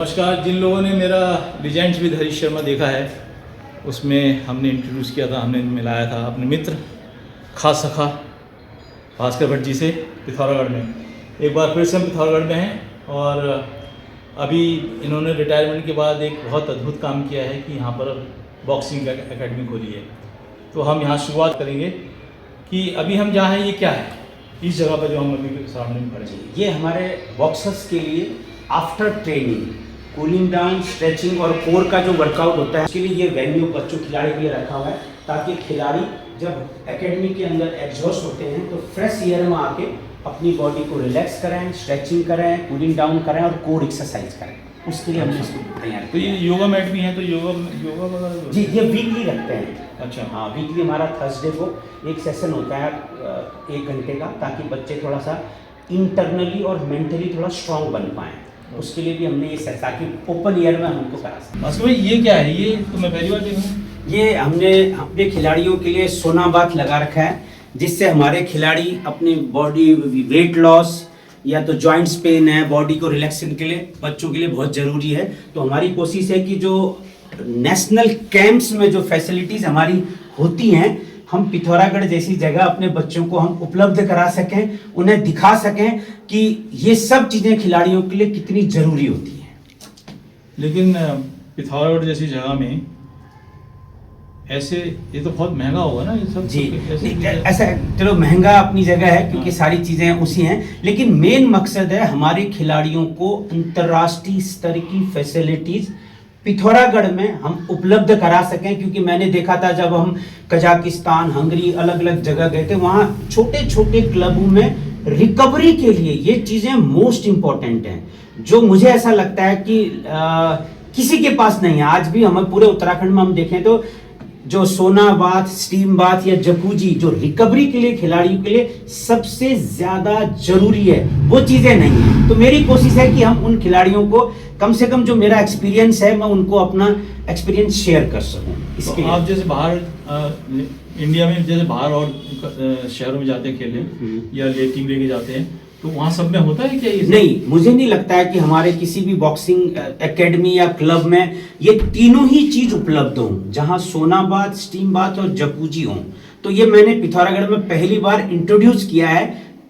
नमस्कार। जिन लोगों ने मेरा लीजेंड्स विद हरीश शर्मा देखा है उसमें हमने इंट्रोड्यूस किया था, हमने मिलाया था अपने मित्र खास सखा भास्कर भट्ट जी से पिथौरागढ़ में। एक बार फिर से हम पिथौरागढ़ में हैं और अभी इन्होंने रिटायरमेंट के बाद एक बहुत अद्भुत काम किया है कि यहाँ पर बॉक्सिंग एकेडमी खोली है। तो हम यहाँ शुरुआत करेंगे कि अभी हम जहाँ हैं ये क्या है, इस जगह पर जो हम अभी सामने में खड़े हैं। ये हमारे बॉक्सर्स के लिए after training cooling down, stretching और कोर का जो वर्कआउट होता है उसके लिए ये वेन्यू बच्चों खिलाड़ी के लिए रखा हुआ है, ताकि खिलाड़ी जब एकेडमी के अंदर एग्जॉस्ट होते हैं तो फ्रेश एयर में आके अपनी बॉडी को रिलैक्स करें, स्ट्रेचिंग करें, कूलिंग डाउन करें और कोर एक्सरसाइज करें। उसके लिए हमने इसको तैयार तो ये योगा मैट भी है, तो योगा वगैरह जी ये वीकली रखते हैं। अच्छा हाँ, वीकली हमारा थर्सडे को एक सेशन होता है 1 घंटे का, ताकि बच्चे थोड़ा सा इंटरनली और मेंटली थोड़ा स्ट्रांग बन पाएँ। उसके लिए भी हमने ये सेट, ताकि ओपन एयर में हमको करा सकें। भास्कर भाई ये क्या है? ये तो मैं पहली बार देख रहा हूँ। ये हमने अपने खिलाड़ियों के लिए सोना बाथ लगा रखा है, जिससे हमारे खिलाड़ी अपनी बॉडी वेट लॉस या तो जॉइंट्स पेन है, बॉडी को रिलैक्सेशन के लिए बच्चों के लिए बहुत ज़रूरी है। तो हमारी कोशिश है कि जो नेशनल कैंप्स में जो फैसिलिटीज़ हमारी होती हैं, हम पिथौरागढ़ जैसी जगह अपने बच्चों को हम उपलब्ध करा सकें, उन्हें दिखा सकें कि ये सब चीज़ें खिलाड़ियों के लिए कितनी ज़रूरी होती हैं। लेकिन पिथौरागढ़ जैसी जगह में ऐसे ये तो बहुत महंगा होगा ना ये सब? जी ऐसा चलो महंगा अपनी जगह है, क्योंकि सारी चीज़ें उसी हैं, लेकिन मेन मकसद है हमारे खिलाड़ियों को अंतर्राष्ट्रीय स्तर की फैसिलिटीज़ पिथौरागढ़ में हम उपलब्ध करा सकें। क्योंकि मैंने देखा था जब हम कजाकिस्तान, हंगरी, अलग अलग जगह गए थे, वहाँ छोटे छोटे क्लबों में रिकवरी के लिए ये चीज़ें मोस्ट इम्पॉर्टेंट हैं, जो मुझे ऐसा लगता है कि किसी के पास नहीं है। आज भी हमें पूरे उत्तराखंड में हम देखें तो जो सोना बाथ, स्टीम बाथ या जकूजी जो रिकवरी के लिए खिलाड़ियों के लिए सबसे ज्यादा जरूरी है, वो चीजें नहीं है। तो मेरी कोशिश है कि हम उन खिलाड़ियों को कम से कम जो मेरा एक्सपीरियंस है मैं उनको अपना एक्सपीरियंस शेयर कर सकूं। इसके तो आप जैसे बाहर इंडिया में जैसे बाहर और शहरों में जाते हैं खेलने या टीम लेके जाते हैं, तो वहाँ सब में होता है क्या ये? नहीं, मुझे नहीं लगता है कि हमारे किसी भी बॉक्सिंग एकेडमी या क्लब में ये तीनों ही चीज उपलब्ध हों, जहां सोना बाथ, स्टीम बाथ और जकूजी हों। तो ये मैंने पिथौरागढ़ में पहली बार इंट्रोड्यूस किया है,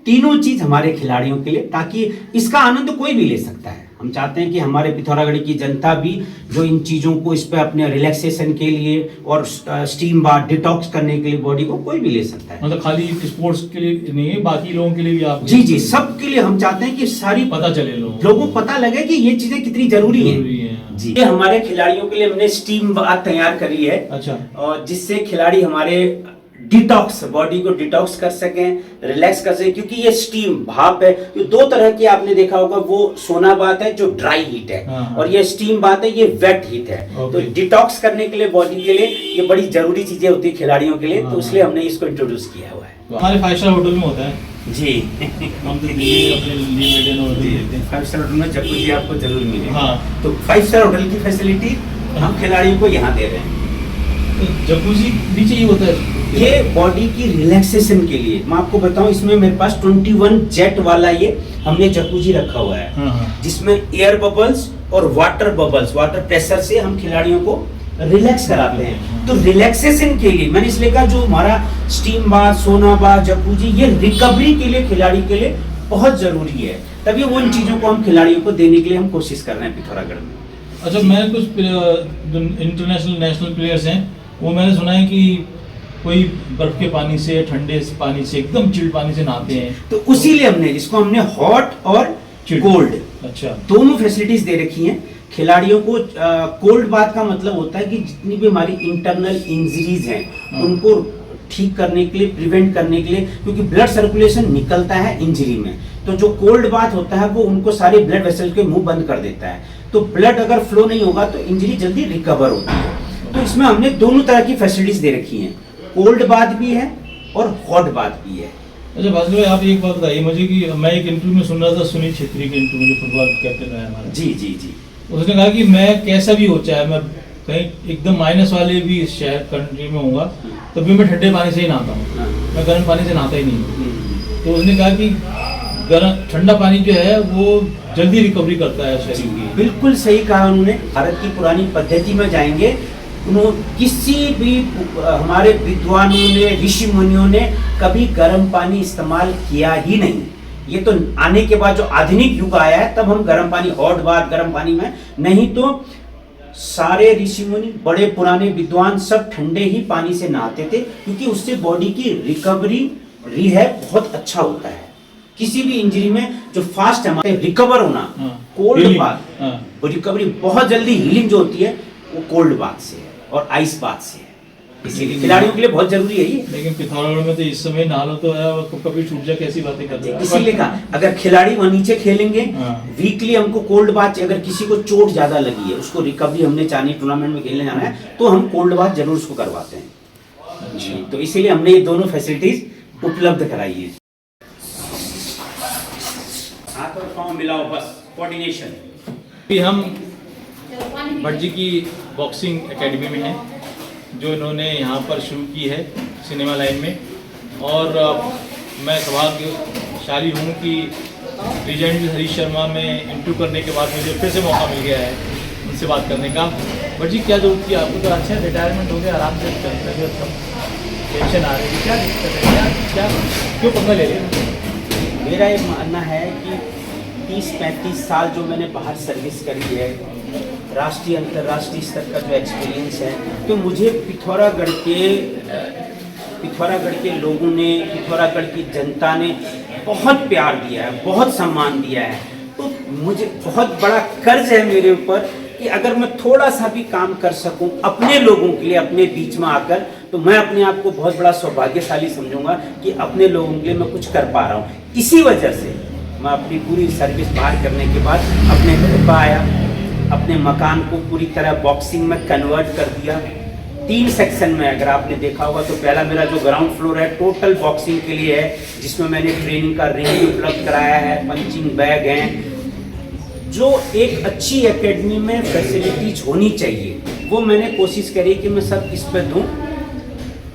तीनों चीज हमारे खिलाड़ियों के लिए, ताकि इसका आनंद कोई भी ले सकता है। हम चाहते हैं कि हमारे पिथौरागढ़ की जनता भी जो इन चीज़ों को इस पे अपने रिलैक्सेशन के लिए और स्टीम बाथ, डिटॉक्स करने के लिए बॉडी को कोई भी ले सकता है। मतलब खाली स्पोर्ट्स के लिए नहीं है, बाकी लोगों के लिए भी आप? जी सबके लिए हम चाहते हैं कि सारी पता चले लोगों को पता लगे कि ये चीजें कितनी जरूरी हैं। जी ये हमारे खिलाड़ियों के लिए हमने स्टीम बाथ तैयार करी है। अच्छा। और जिससे खिलाड़ी हमारे डिटॉक्स, बॉडी को डिटॉक्स कर सकें, रिलैक्स कर सकें, क्योंकि ये स्टीम भाप है। ये 2 तरह की आपने देखा होगा, वो सोना बाथ है जो ड्राई हीट है, और ये स्टीम बाथ है ये वेट हीट है। तो डिटॉक्स करने के लिए बॉडी के लिए ये बड़ी जरूरी चीजें होती है खिलाड़ियों के लिए, तो इसलिए हमने इसको इंट्रोड्यूस किया हुआ है। हमारे 5 स्टार होटल में होता है जी। हम तो दिल्ली अपने लिए 5 स्टार होटल में जकूजी आपको जरूर मिलेगा। हाँ, तो 5 स्टार होटल की फैसिलिटी हम खिलाड़ियों को यहाँ दे रहे हैं। तो जकूजी भी चाहिए होता है ये बॉडी की रिलैक्सेशन के लिए। मैं आपको बताऊं, इसमें मेरे पास 21 जेट वाला ये हमने जकूजी रखा हुआ है, जिसमें एयर बबल्स और वाटर बबल्स, वाटर प्रेशर से हम खिलाड़ियों को रिलैक्स कराते हैं। तो रिलैक्सेशन के लिए मैंने इसलिए कहा, जो हमारा स्टीम बाथ, सोना बाथ, जकूजी, ये रिकवरी के लिए खिलाड़ी के लिए बहुत जरूरी है। तभी वो इन चीजों को हम खिलाड़ियों को देने के लिए हम कोशिश कर रहे हैं पिथौरागढ़ में। अच्छा, मैं कुछ इंटरनेशनल नेशनल प्लेयर्स हैं, वो मैंने सुना है कि कोई बर्फ के पानी से, ठंडे पानी से, एकदम चिल्ड पानी से नहाते हैं। तो उसीलिए हमने हॉट और कोल्ड, अच्छा, दोनों फैसिलिटीज दे रखी हैं खिलाड़ियों को। कोल्ड बाथ का मतलब होता है कि जितनी भी हमारी इंटरनल इंजरीज हैं उनको ठीक करने के लिए, प्रिवेंट करने के लिए, क्योंकि ब्लड सर्कुलेशन निकलता है इंजरी में, तो जो कोल्ड बाथ होता है वो उनको सारे ब्लड वेसल के मुंह बंद कर देता है। तो ब्लड अगर फ्लो नहीं होगा तो इंजरी जल्दी रिकवर होती है। तो इसमें हमने दोनों तरह की फैसिलिटीज दे रखी हैं, कोल्ड बाथ भी है और हॉट बाथ भी है। अच्छा भास्कर भाई, आप एक बात बताइए मुझे कि मैं एक इंटरव्यू में सुन रहा था, सुनील छेत्री के इंटरव्यू, जो फुटबॉल कैप्टन है हमारा। जी उसने कहा कि मैं कैसा भी हो, चाहे मैं कहीं एकदम माइनस वाले भी शहर कंट्री में होऊंगा, तभी मैं ठंडे पानी से ही नहाता हूँ, मैं गर्म पानी से नहाता ही नहीं हूँ। तो उसने कहा कि गर्म ठंडा पानी जो है वो जल्दी रिकवरी करता है शरीर की। बिल्कुल सही कहा उन्होंने। भारत की पुरानी पद्धति में जाएंगे, उन्होंने किसी भी हमारे विद्वानों ने, ऋषि मुनियों ने कभी गर्म पानी इस्तेमाल किया ही नहीं। ये तो आने के बाद जो आधुनिक युग आया है तब हम गर्म पानी, हॉट बाथ गर्म पानी में, नहीं तो सारे ऋषि मुनि, बड़े पुराने विद्वान सब ठंडे ही पानी से नहाते थे, क्योंकि उससे बॉडी की रिकवरी, रिहैब बहुत अच्छा होता है। किसी भी इंजरी में जो फास्ट है हमारे रिकवर होना, कोल्ड बाथ, रिकवरी बहुत जल्दी हीलिंग जो होती है वो कोल्ड बाथ से है और आइस बाथ से है। इसीलिए खिलाड़ियों के लिए बहुत जरूरी है ये। लेकिन पिथौरागढ़ में तो इस समय नहा लो तो है, और कभी छूट जाए, कैसी बातें कर रहे हैं। इसीलिए कहा अगर खिलाड़ी वहाँ नीचे खेलेंगे, वीकली हमको कोल्ड बाथ, अगर किसी को चोट ज्यादा लगी है, उसको रिकवरी हमने चाहनी टूर्नामेंट में खेलने जाना है, तो हम कोल्ड बाथ जरूर उसको करवाते हैं। जी, तो इसीलिए हमने ये दोनों फैसिलिटीज उपलब्ध कराई है। हाथ और पांव मिलाओ, बस कोऑर्डिनेशन। अभी हम भट्ट जी की बॉक्सिंग एकेडमी में हैं, जो इन्होंने यहाँ पर शुरू की है सिनेमा लाइन में। और मैं सौभाग्यशाली हूँ कि लीजेंड हरीश शर्मा में इंटरव्यू करने के बाद मुझे फिर से मौका मिल गया है उनसे बात करने का। भट्ट जी, क्या जरूरत थी आपको? तो अच्छा रिटायरमेंट हो गया, आराम से चलते हुए, टेंशन आ रही है, क्या दिक्कत है, क्या क्यों पंगा ले रहे? मेरा ये मानना है कि 30-35 साल जो मैंने बाहर सर्विस करी है, राष्ट्रीय अंतर्राष्ट्रीय स्तर का जो एक्सपीरियंस है, तो मुझे पिथौरागढ़ के लोगों ने, पिथौरागढ़ की जनता ने बहुत प्यार दिया है, बहुत सम्मान दिया है। तो मुझे बहुत बड़ा कर्ज है मेरे ऊपर कि अगर मैं थोड़ा सा भी काम कर सकूं अपने लोगों के लिए, अपने बीच में आकर, तो मैं अपने आप को बहुत बड़ा सौभाग्यशाली समझूंगा कि अपने लोगों के लिए मैं कुछ कर पा रहा हूँ। इसी वजह से मैं अपनी पूरी सर्विस बाहर करने के बाद अपने घर पर आया, अपने मकान को पूरी तरह बॉक्सिंग में कन्वर्ट कर दिया। 3 सेक्शन में, अगर आपने देखा होगा तो पहला मेरा जो ग्राउंड फ्लोर है टोटल बॉक्सिंग के लिए है, जिसमें मैंने ट्रेनिंग का रिंग उपलब्ध कराया है, पंचिंग बैग हैं। जो एक अच्छी एकेडमी में फैसिलिटीज होनी चाहिए वो मैंने कोशिश करी कि मैं सब इस पर दूँ।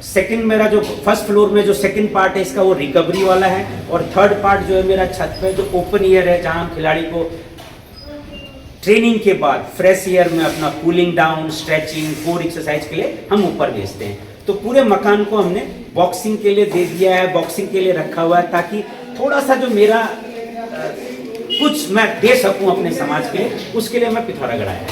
सेकंड मेरा जो फर्स्ट फ्लोर में जो सेकंड पार्ट है इसका वो रिकवरी वाला है, और थर्ड पार्ट जो है मेरा छत पे जो ओपन एयर है, जहाँ खिलाड़ी को ट्रेनिंग के बाद फ्रेश एयर में अपना cooling down, stretching, core exercise के लिए हम ऊपर भेजते हैं। तो पूरे मकान को हमने बॉक्सिंग के लिए दे दिया है, बॉक्सिंग के लिए रखा हुआ है, ताकि थोड़ा सा जो मेरा कुछ मैं दे सकूं अपने समाज के लिए, उसके लिए मैं पिथौरागढ़ आया।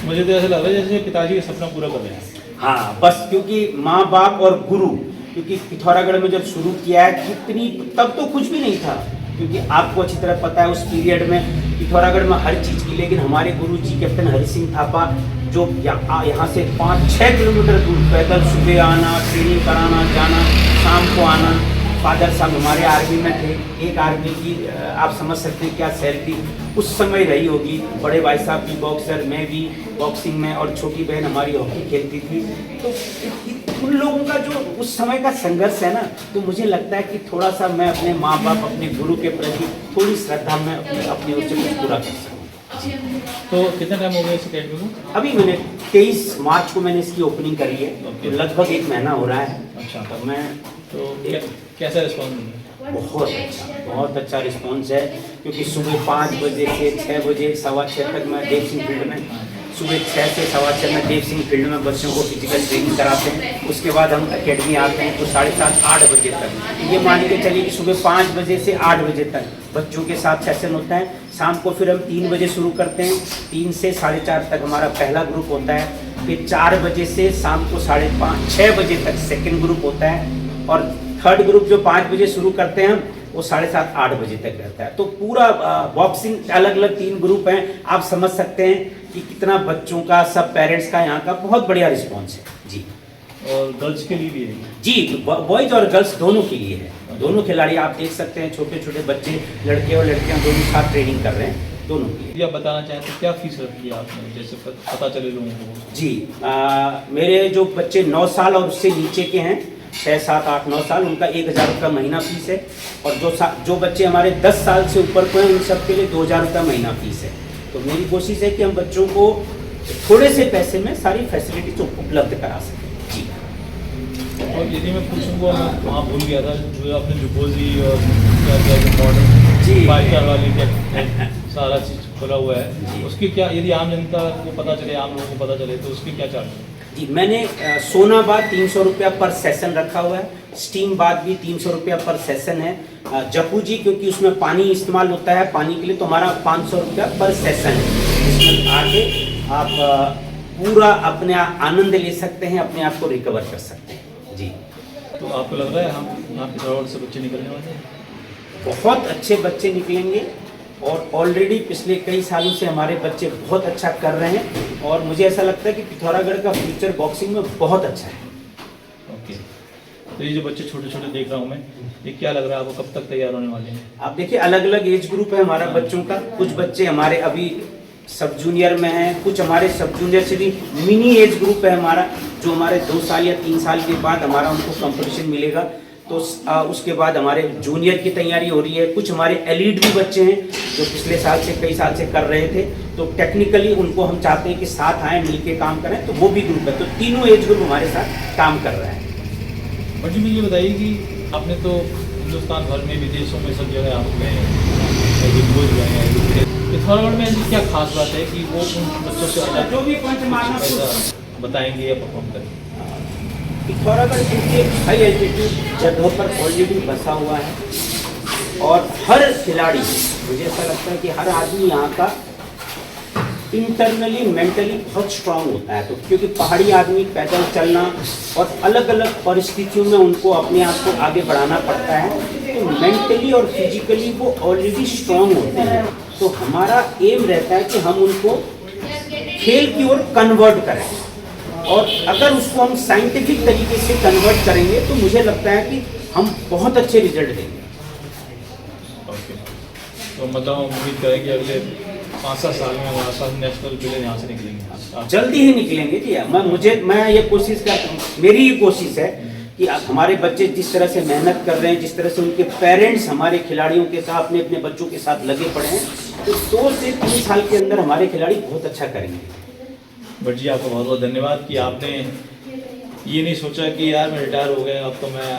मुझे तो ऐसा लग रहा है जैसे पिताजी का सपना पूरा कर रहे हैं। हाँ, बस क्योंकि माँ बाप और गुरु, क्योंकि पिथौरागढ़ में जब शुरू किया है कितनी, तब तो कुछ भी नहीं था, क्योंकि आपको अच्छी तरह पता है उस पीरियड में पिथौरागढ़ में हर चीज़ की, लेकिन हमारे गुरु जी कैप्टन हरि सिंह थापा जो यहाँ से 5-6 किलोमीटर दूर पैदल सुबह आना, ट्रेनिंग कराना, जाना, शाम को आना। फादर साहब हमारे आर्मी में थे, एक आर्मी की आप समझ सकते हैं क्या सैलरी उस समय रही होगी। बड़े भाई साहब भी बॉक्सर, मैं भी बॉक्सिंग में, और छोटी बहन हमारी हॉकी खेलती थी। तो उन लोगों का जो उस समय का संघर्ष है ना, तो मुझे लगता है कि थोड़ा सा मैं अपने माँ बाप, अपने गुरु के प्रति थोड़ी श्रद्धा में अपने ओर से कुछ पूरा कर सकूँ। तो कितना टाइम हो गया इस अकेडमी को? अभी मैंने 23 मार्च को मैंने इसकी ओपनिंग करी है, तो लगभग 1 महीना हो रहा है। अच्छा, तो मैं कैसा रिस्पॉन्स मिला? बहुत अच्छा रिस्पॉन्स है, क्योंकि सुबह 5 बजे से 6 बजे 6:15 तक मैं देव सिंह फील्ड में, सुबह 6 से 6:15 में देव सिंह फील्ड में बच्चों को फिजिकल ट्रेनिंग कराते हैं। उसके बाद हम एकेडमी आते हैं तो 7:30-8 बजे तक, ये मान के चलिए कि सुबह 5 बजे से 8 बजे तक बच्चों के साथ सेशन होता है। शाम को फिर हम 3 बजे शुरू करते हैं, 3 से 4:30 तक हमारा पहला ग्रुप होता है। फिर 4 बजे से शाम को 5:30-6 बजे तक सेकेंड ग्रुप होता है, और थर्ड ग्रुप जो 5 बजे शुरू करते हैं वो 7:30-8 बजे तक रहता है। तो पूरा बॉक्सिंग अलग अलग 3 ग्रुप हैं, आप समझ सकते हैं कि कितना बच्चों का, सब पेरेंट्स का यहाँ का बहुत बढ़िया रिस्पॉन्स है जी। और गर्ल्स के लिए भी है जी, तो बॉयज और गर्ल्स दोनों के लिए है। दोनों खिलाड़ी आप देख सकते हैं, छोटे छोटे बच्चे, लड़के और लड़कियाँ दोनों साथ ट्रेनिंग कर रहे हैं, दोनों के लिए। आप बताना चाहें तो क्या फीस रखी है आपने, जैसे पता चले लोगों को? जी, मेरे जो बच्चे 9 साल और उससे नीचे के हैं, 6, 7, 8, 9 साल, उनका 1000 रुपये महीना फीस है। और जो बच्चे हमारे 10 साल से ऊपर को हैं उन सब के लिए 2000 रुपये महीना फीस है। तो मेरी कोशिश है कि हम बच्चों को थोड़े से पैसे में सारी फैसिलिटीज उपलब्ध करा सकें जी। और यदि मैं पूछूँ, वहाँ भूल गया था जो आपने जुकोजी और क्या क्या मॉडल जी। 5 स्टार वाली सारा चीज़ खुला हुआ है, उसकी क्या, यदि आम जनता को पता चले, आम लोगों को पता चले, तो उसकी क्या चार्ज है? जी, मैंने सोना बाथ 300 रुपया पर सेशन रखा हुआ है, स्टीम बाथ भी 300 रुपया पर सेशन है, जकूजी क्योंकि उसमें पानी इस्तेमाल होता है पानी के लिए, तो हमारा 500 रुपया पर सेशन है। इसमें आके आप पूरा अपने आनंद ले सकते हैं, अपने आप को रिकवर कर सकते हैं। जी, तो आपको लग रहा है हम यहाँ पिथौरागढ़ से बच्चे निकलने वाले हैं? बहुत अच्छे बच्चे निकलेंगे और ऑलरेडी पिछले कई सालों से हमारे बच्चे बहुत अच्छा कर रहे हैं और मुझे ऐसा लगता है कि पिथौरागढ़ का फ्यूचर बॉक्सिंग में बहुत अच्छा है। ओके, तो ये जो बच्चे छोटे छोटे देख रहा हूँ मैं, ये क्या लग रहा है आपको, कब तक तैयार होने वाले हैं? आप देखिए अलग अलग एज ग्रुप है हमारा बच्चों का, कुछ बच्चे हमारे अभी सब जूनियर में हैं, कुछ हमारे सब जूनियर से भी मिनी एज ग्रुप है हमारा, जो हमारे 2 साल या 3 साल के बाद हमारा उनको कंपटीशन मिलेगा, तो उसके बाद हमारे जूनियर की तैयारी हो रही है। कुछ हमारे एलीट भी बच्चे हैं जो पिछले साल से कई साल से कर रहे थे, तो टेक्निकली उनको हम चाहते हैं कि साथ आएँ, मिलके काम करें, तो वो भी ग्रुप है, तो तीनों एज ग्रुप हमारे साथ काम कर रहे हैं। बट जी मुझे ये बताइए कि आपने तो हिंदुस्तान भर में, विदेशों में, सब जगह आप गए हैं, पिथौरागढ़ में ऐसी क्या खास बात है कि वो उन बच्चों से अलग जो भी पंच मारना ऐसा बताएंगे या परफॉर्म करेंगे? पिथौरागढ़ क्योंकि हाई एल्टीट्यूड जगहों पर ऑलरेडी बसा हुआ है और हर खिलाड़ी, मुझे ऐसा लगता है कि हर आदमी यहाँ का इंटरनली मेंटली बहुत स्ट्रांग होता है, तो क्योंकि पहाड़ी आदमी पैदल चलना और अलग अलग परिस्थितियों में उनको अपने आप को आगे बढ़ाना पड़ता है, तो मेंटली और फिजिकली वो ऑलरेडी स्ट्रांग होते हैं। तो हमारा एम रहता है कि हम उनको खेल की ओर कन्वर्ट करें और अगर उसको हम साइंटिफिक तरीके से कन्वर्ट करेंगे तो मुझे लगता है कि हम बहुत अच्छे रिजल्ट देंगे। ओके, तो मतलब उम्मीद करें कि अगले 5-7 साल में हमारा सब नेशनल प्लेयर यहाँ से निकलेंगे, जल्दी ही निकलेंगे जी। मैं ये कोशिश करता हूँ, मेरी ये कोशिश है कि हमारे बच्चे जिस तरह से मेहनत कर रहे हैं, जिस तरह से उनके पेरेंट्स हमारे खिलाड़ियों के साथ अपने अपने बच्चों के साथ लगे पड़े हैं, तो 2 से 3 साल के अंदर हमारे खिलाड़ी बहुत अच्छा करेंगे। बट जी आपका बहुत बहुत धन्यवाद कि आपने ये नहीं सोचा कि यार मैं रिटायर हो गया, अब तो मैं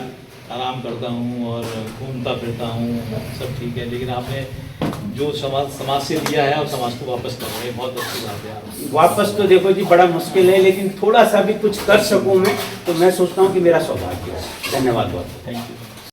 आराम करता हूँ और घूमता फिरता हूँ, सब ठीक है, लेकिन आपने जो समाज से दिया है और समाज को वापस कर रहे हैं, बहुत अच्छी बात है यार। वापस तो देखो जी बड़ा मुश्किल है, लेकिन थोड़ा सा भी कुछ कर सकूँ मैं, तो मैं सोचता हूँ कि मेरा सौभाग्य है। धन्यवाद बहुत। Thank you.